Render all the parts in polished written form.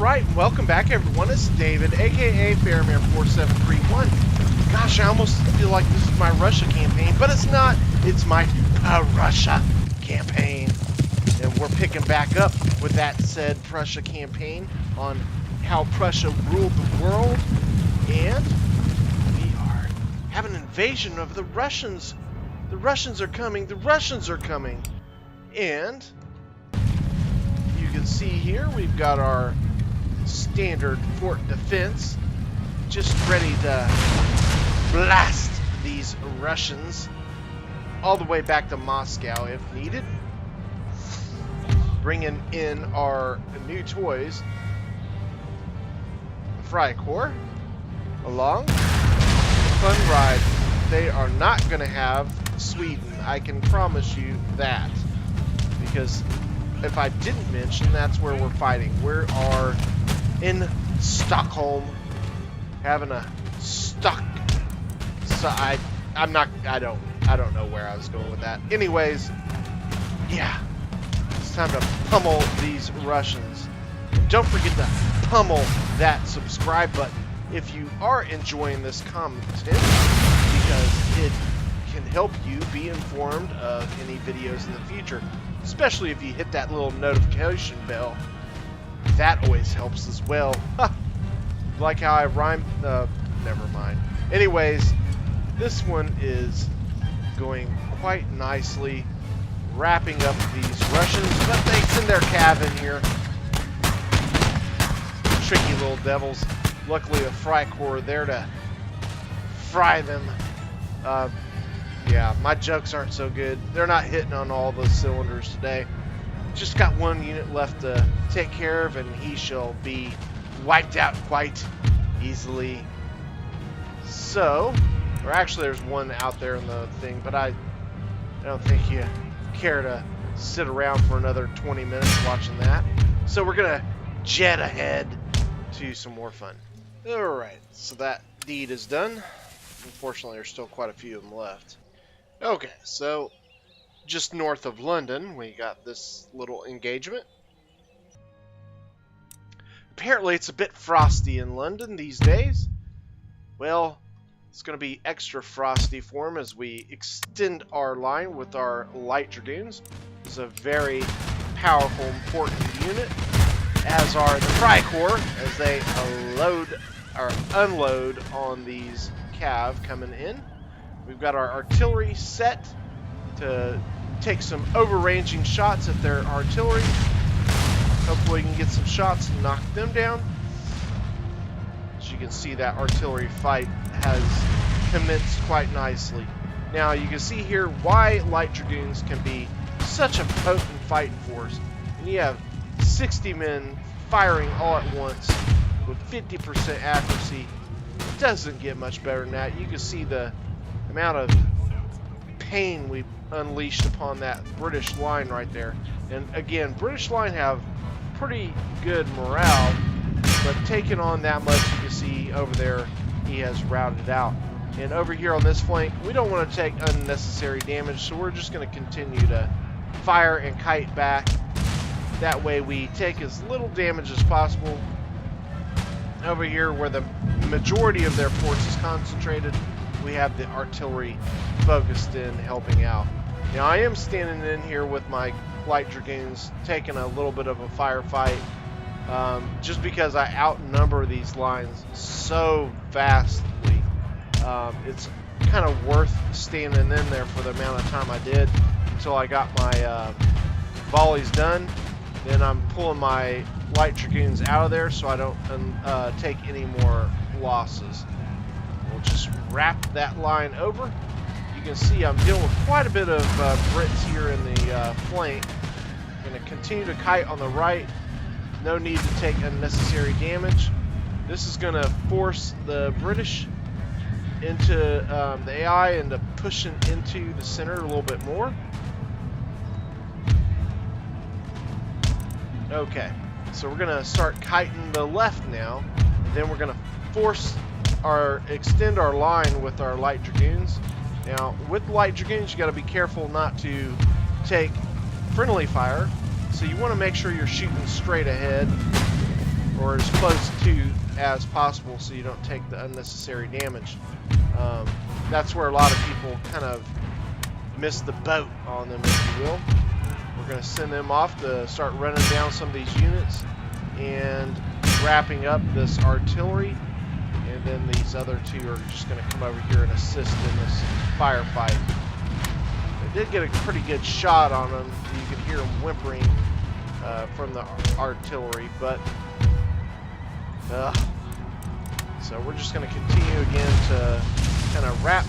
Alright, welcome back everyone. It's David, aka Fairman4731. Gosh, I almost feel like this is my Russia campaign, but it's not. It's my Prussia campaign. And we're picking back up with that said Prussia campaign on how Prussia ruled the world. And we are having an invasion of the Russians. The Russians are coming. The Russians are coming. And you can see here we've got our standard fort defense just ready to blast these Russians all the way back to Moscow if needed. Bringing in our new toys, Freikorps, along. Fun ride. They are not going to have Sweden, I can promise you that. Because if I didn't mention, that's where we're fighting. We are in Stockholm, having a stock. So I don't know where I was going with that. Anyways, yeah, it's time to pummel these Russians. And don't forget to pummel that subscribe button if you are enjoying this content, because it can help you be informed of any videos in the future, especially if you hit that little notification bell. That always helps as well. Like how I rhymed? Never mind. Anyways, this one is going quite nicely, wrapping up these Russians, but thanks in their cabin here. Tricky little devils. Luckily, a Freikorps there to fry them. Yeah, my jokes aren't so good. They're not hitting on all the cylinders today. Just got one unit left to take care of, and he shall be wiped out quite easily. So, or actually there's one out there in the thing, but I don't think you care to sit around for another 20 minutes watching that. So we're going to jet ahead to some more fun. Alright, so that deed is done. Unfortunately, there's still quite a few of them left. Okay, so just north of London, we got this little engagement. Apparently, it's a bit frosty in London these days. Well, it's going to be extra frosty for them as we extend our line with our light dragoons. It's a very powerful, important unit, as are the Freikorps, as they load or unload on these cav coming in. We've got our artillery set to take some overranging shots at their artillery. Hopefully we can get some shots and knock them down. As you can see, that artillery fight has commenced quite nicely. Now you can see here why light dragoons can be such a potent fighting force. And you have 60 men firing all at once with 50% accuracy. It doesn't get much better than that. You can see the amount of pain we unleashed upon that British line right there. And again, British line have pretty good morale, but taking on that much, you can see over there he has routed out. And over here on this flank, we don't want to take unnecessary damage, so we're just going to continue to fire and kite back. That way we take as little damage as possible. Over here where the majority of their force is concentrated, we have the artillery focused in helping out. Now I am standing in here with my light dragoons taking a little bit of a firefight, just because I outnumber these lines so vastly. It's kind of worth standing in there for the amount of time I did until I got my volleys done. Then I'm pulling my light dragoons out of there so I don't take any more losses. We'll just wrap that line over. You can see I'm dealing with quite a bit of Brits here in the flank. I'm going to continue to kite on the right. No need to take unnecessary damage. This is going to force the British into the AI and pushing into the center a little bit more. Okay, so we're going to start kiting the left now, and then we're going to extend our line with our light dragoons. Now, with light dragoons, you got to be careful not to take friendly fire, so you want to make sure you're shooting straight ahead, or or as close to as possible so you don't take the unnecessary damage. That's where a lot of people kind of miss the boat on them, if you will. We're going to send them off to start running down some of these units and wrapping up this artillery. And then these other two are just going to come over here and assist in this firefight. They did get a pretty good shot on them. You could hear them whimpering from the artillery, but so we're just going to continue again to kind of wrap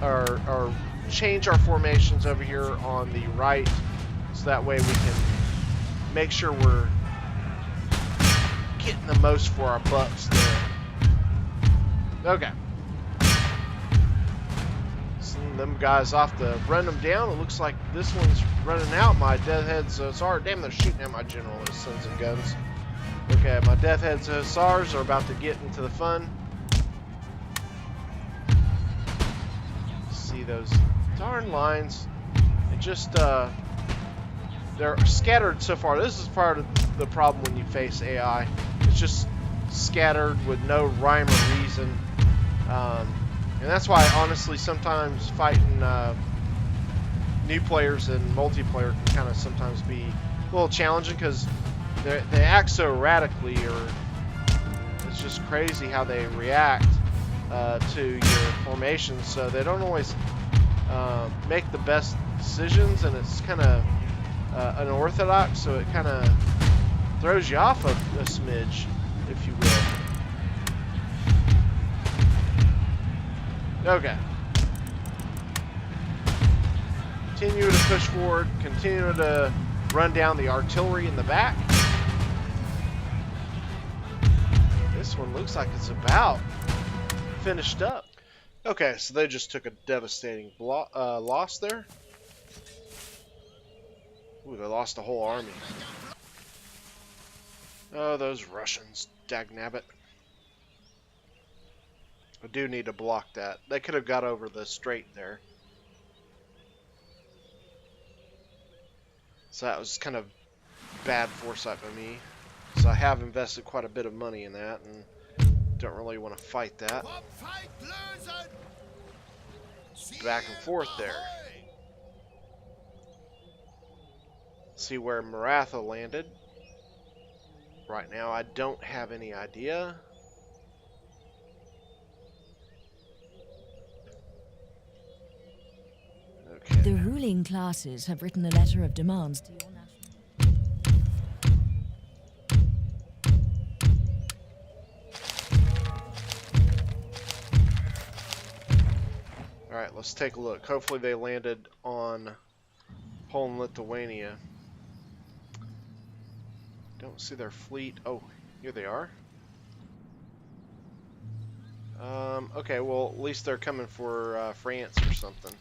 or change our formations over here on the right, so that way we can make sure we're getting the most for our bucks there. Okay. Send them guys off to run them down. It looks like this one's running out. My Deathheads Hussars. Damn, they're shooting at my general with sons and guns. Okay, my Deathheads Hussars are about to get into the fun. See those darn lines. It just, they're scattered so far. This is part of the problem when you face AI. It's just scattered with no rhyme or reason. And that's why, honestly, sometimes fighting new players in multiplayer can kind of sometimes be a little challenging because they act so erratically, or it's just crazy how they react to your formations. So they don't always make the best decisions, and it's kind of unorthodox, so it kind of throws you off a smidge, if you will. Okay. Continue to push forward, continue to run down the artillery in the back. This one looks like it's about finished up. Okay, so they just took a devastating loss there. Ooh, they lost a whole army. Oh, those Russians, dagnabbit. I do need to block that. They could have got over the strait there. So that was kind of bad foresight by me. So I have invested quite a bit of money in that and don't really want to fight that. Back and forth there. See where Maratha landed. Right now I don't have any idea. Okay. The ruling classes have written a letter of demands to your Alright, let's take a look. Hopefully they landed on Poland, Lithuania. Don't see their fleet. Oh, here they are. Okay, well, at least they're coming for France or something.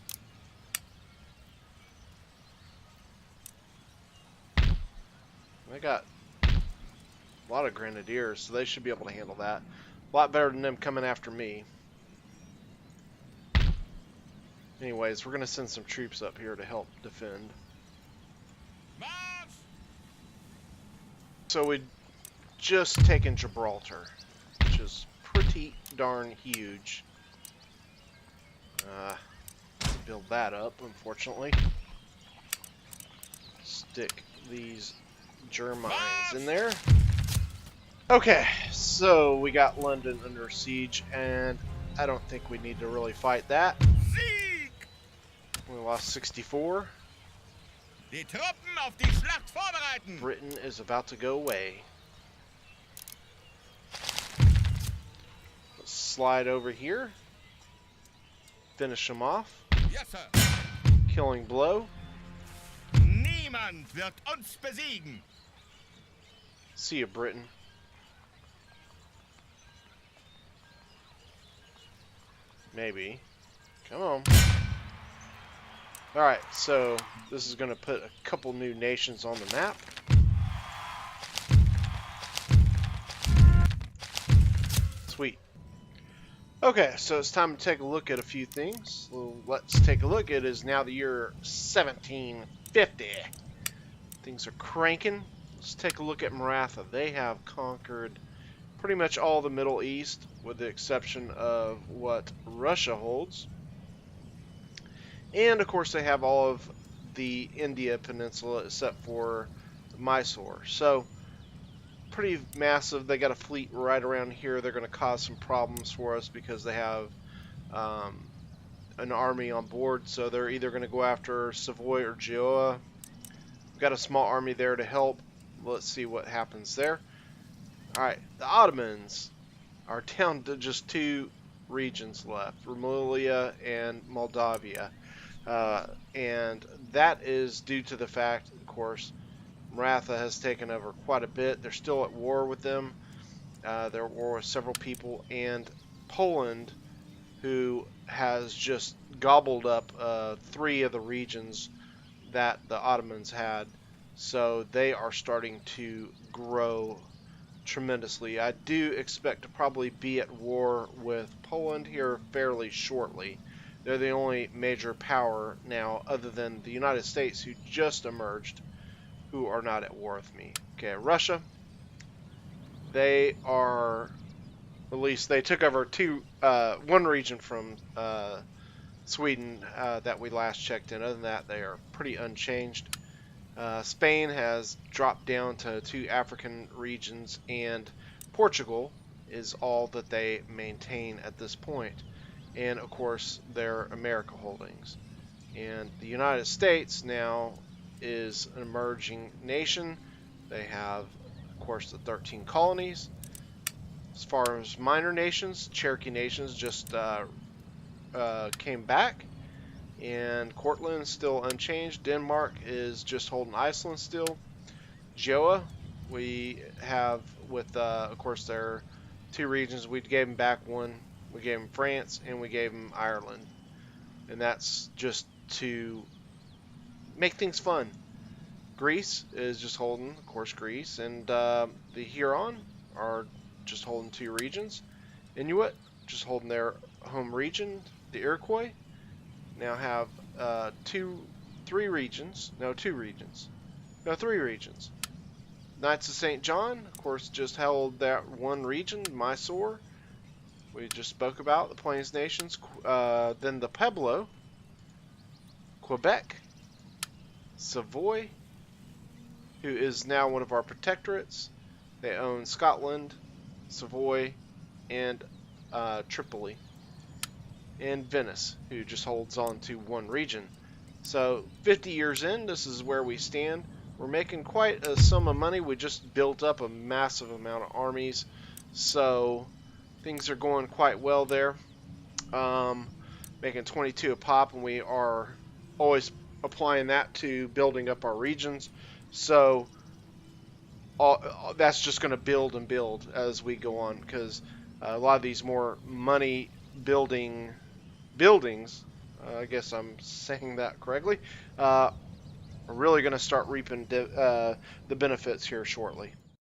They got a lot of grenadiers, so they should be able to handle that. A lot better than them coming after me. Anyways, we're going to send some troops up here to help defend. So we'd just taken Gibraltar, which is pretty darn huge. Build that up, unfortunately. Stick these Germans in there. Okay, so we got London under siege, and I don't think we need to really fight that. We lost 64. Die Truppen auf die Schlacht vorbereiten. Britain is about to go away. Let's slide over here. Finish them off. Yes, sir. Killing blow. Niemand wird uns besiegen. See ya, Britain. Maybe. Come on. Alright, so this is going to put a couple new nations on the map. Sweet. Okay, so it's time to take a look at a few things. Well, let's take a look. It is now the year 1750. Things are cranking. Let's take a look at Maratha. They have conquered pretty much all the Middle East, with the exception of what Russia holds. And of course they have all of the India Peninsula except for Mysore. So pretty massive. They got a fleet right around here. They're going to cause some problems for us because they have an army on board. So they're either going to go after Savoy or Genoa. We've got a small army there to help. Let's see what happens there. Alright, the Ottomans are down to just 2 regions left, Rumelia and Moldavia. And that is due to the fact, of course, Maratha has taken over quite a bit. They're still at war with them. They're at war with several people. And Poland, who has just gobbled up 3 of the regions that the Ottomans had. So they are starting to grow tremendously. I do expect to probably be at war with Poland here fairly shortly. They're the only major power now, other than the United States, who just emerged, who are not at war with me. Okay, Russia. They are, at least they took over one region from Sweden that we last checked in. Other than that, they are pretty unchanged. Spain has dropped down to 2 African regions, and Portugal is all that they maintain at this point. And of course, their America holdings. And the United States now is an emerging nation. They have, of course, the 13 colonies. As far as minor nations, Cherokee nations just came back. And Cortland is still unchanged. Denmark is just holding Iceland still. Joa, we have with, of course, their 2 regions. We gave them back one. We gave them France, and we gave them Ireland. And that's just to make things fun. Greece is just holding, of course, Greece. And the Huron are just holding 2 regions. Inuit, just holding their home region. The Iroquois now have 2 regions. Knights of St. John, of course, just held that one region, Mysore. We just spoke about the Plains Nations. Then the Pueblo, Quebec, Savoy, who is now one of our protectorates. They own Scotland, Savoy, and Tripoli. And Venice, who just holds on to 1 region. So 50 years in, this is where we stand. We're making quite a sum of money. We just built up a massive amount of armies. So things are going quite well there. Making 22 a pop, and we are always applying that to building up our regions. So that's just going to build and build as we go on, because a lot of these more money buildings, I guess I'm saying that correctly, are really going to start reaping the benefits here shortly.